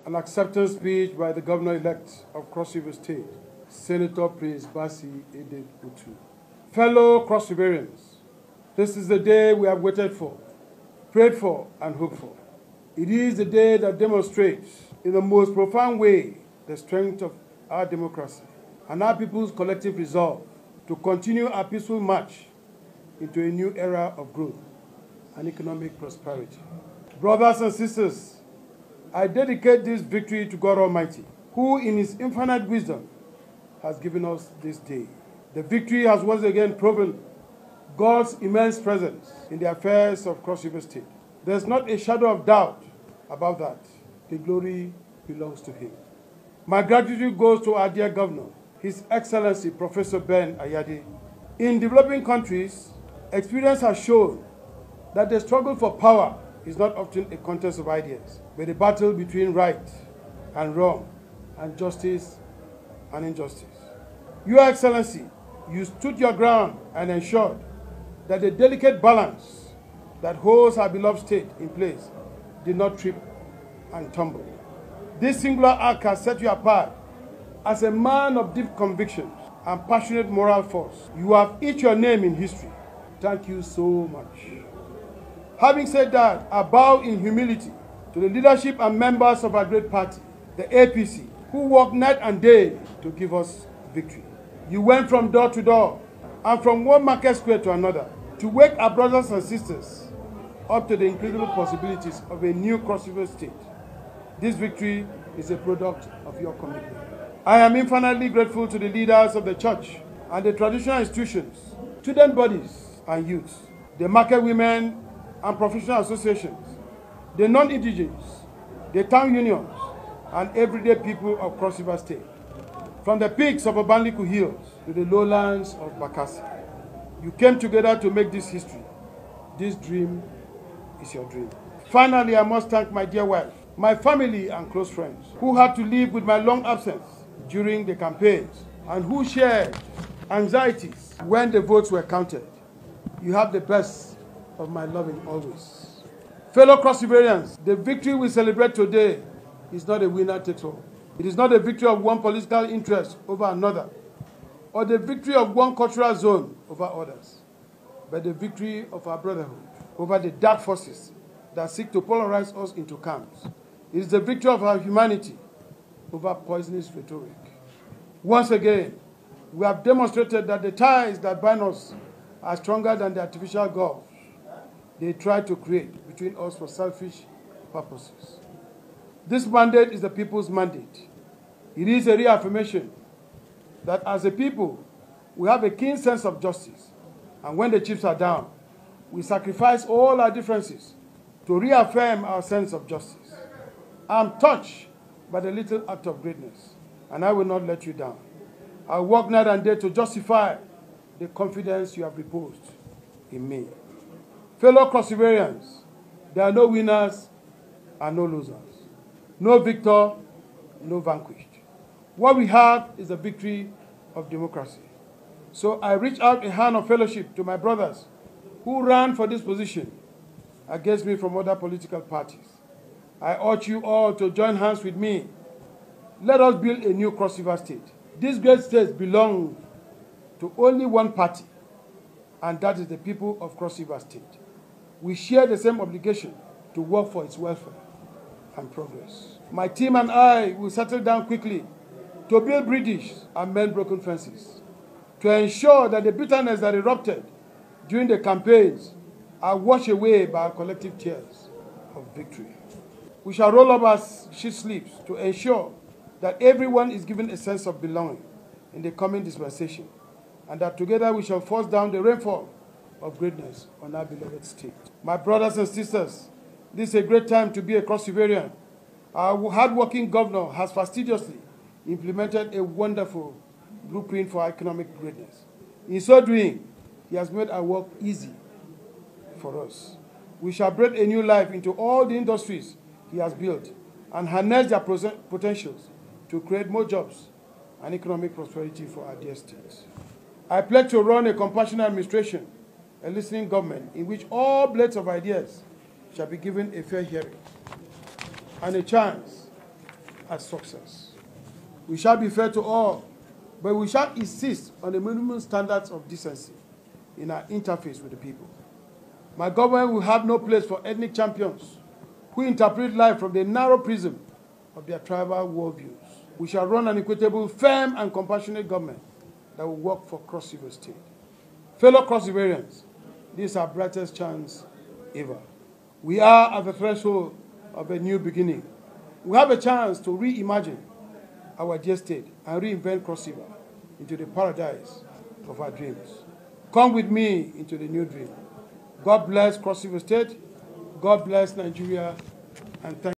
An acceptance speech by the Governor-elect of Cross River State, Senator Prince Bassey Utu. Fellow Cross Riverians, this is the day we have waited for, prayed for, and hoped for. It is the day that demonstrates in the most profound way the strength of our democracy and our people's collective resolve to continue our peaceful march into a new era of growth and economic prosperity. Brothers and sisters, I dedicate this victory to God Almighty, who in His infinite wisdom has given us this day. The victory has once again proven God's immense presence in the affairs of Cross River State. There's not a shadow of doubt about that. The glory belongs to Him. My gratitude goes to our dear Governor, His Excellency Professor Ben Ayade. In developing countries, experience has shown that the struggle for power is not often a contest of ideas, but a battle between right and wrong, and justice and injustice. Your Excellency, you stood your ground and ensured that the delicate balance that holds our beloved state in place did not trip and tumble. This singular act has set you apart as a man of deep convictions and passionate moral force. You have each your name in history. Thank you so much. Having said that, I bow in humility to the leadership and members of our great party, the APC, who worked night and day to give us victory. You went from door to door and from one market square to another to wake our brothers and sisters up to the incredible possibilities of a new Cross River State. This victory is a product of your commitment. I am infinitely grateful to the leaders of the church and the traditional institutions, student bodies and youths, the market women and professional associations, the non-indigenous, the town unions, and everyday people of Cross River State, from the peaks of Obanliku Hills to the lowlands of Bassey. You came together to make this history. This dream is your dream. Finally, I must thank my dear wife, my family and close friends, who had to live with my long absence during the campaigns and who shared anxieties when the votes were counted. You have the best of my loving always. Fellow Cross Riverians, the victory we celebrate today is not a winner takes all. It is not a victory of one political interest over another, or the victory of one cultural zone over others, but the victory of our brotherhood over the dark forces that seek to polarize us into camps. It is the victory of our humanity over poisonous rhetoric. Once again, we have demonstrated that the ties that bind us are stronger than the artificial gulf they try to create between us for selfish purposes. This mandate is the people's mandate. It is a reaffirmation that as a people, we have a keen sense of justice, and when the chips are down, we sacrifice all our differences to reaffirm our sense of justice. I am touched by the little act of greatness, and I will not let you down. I will work night and day to justify the confidence you have reposed in me. Fellow Cross Riverians, there are no winners and no losers. No victor, no vanquished. What we have is the victory of democracy. So I reach out a hand of fellowship to my brothers who ran for this position against me from other political parties. I urge you all to join hands with me. Let us build a new Cross River State. This great state belongs to only one party, and that is the people of Cross River State. We share the same obligation to work for its welfare and progress. My team and I will settle down quickly to build bridges and mend broken fences, to ensure that the bitterness that erupted during the campaigns are washed away by our collective tears of victory. We shall roll up our sheet sleeves to ensure that everyone is given a sense of belonging in the coming dispensation, and that together we shall force down the rainfall of greatness on our beloved state. My brothers and sisters, this is a great time to be a Cross Riverian. Our hard-working governor has fastidiously implemented a wonderful blueprint for economic greatness. In so doing, he has made our work easy for us. We shall breathe a new life into all the industries he has built and harness their potentials to create more jobs and economic prosperity for our dear states. I pledge to run a compassionate administration, a listening government in which all blades of ideas shall be given a fair hearing and a chance at success. We shall be fair to all, but we shall insist on the minimum standards of decency in our interface with the people. My government will have no place for ethnic champions who interpret life from the narrow prism of their tribal worldviews. We shall run an equitable, firm, and compassionate government that will work for Cross River State. Fellow Cross Riverians, this is our brightest chance ever. We are at the threshold of a new beginning. We have a chance to reimagine our dear state and reinvent Cross River into the paradise of our dreams. Come with me into the new dream. God bless Cross River State. God bless Nigeria. And thank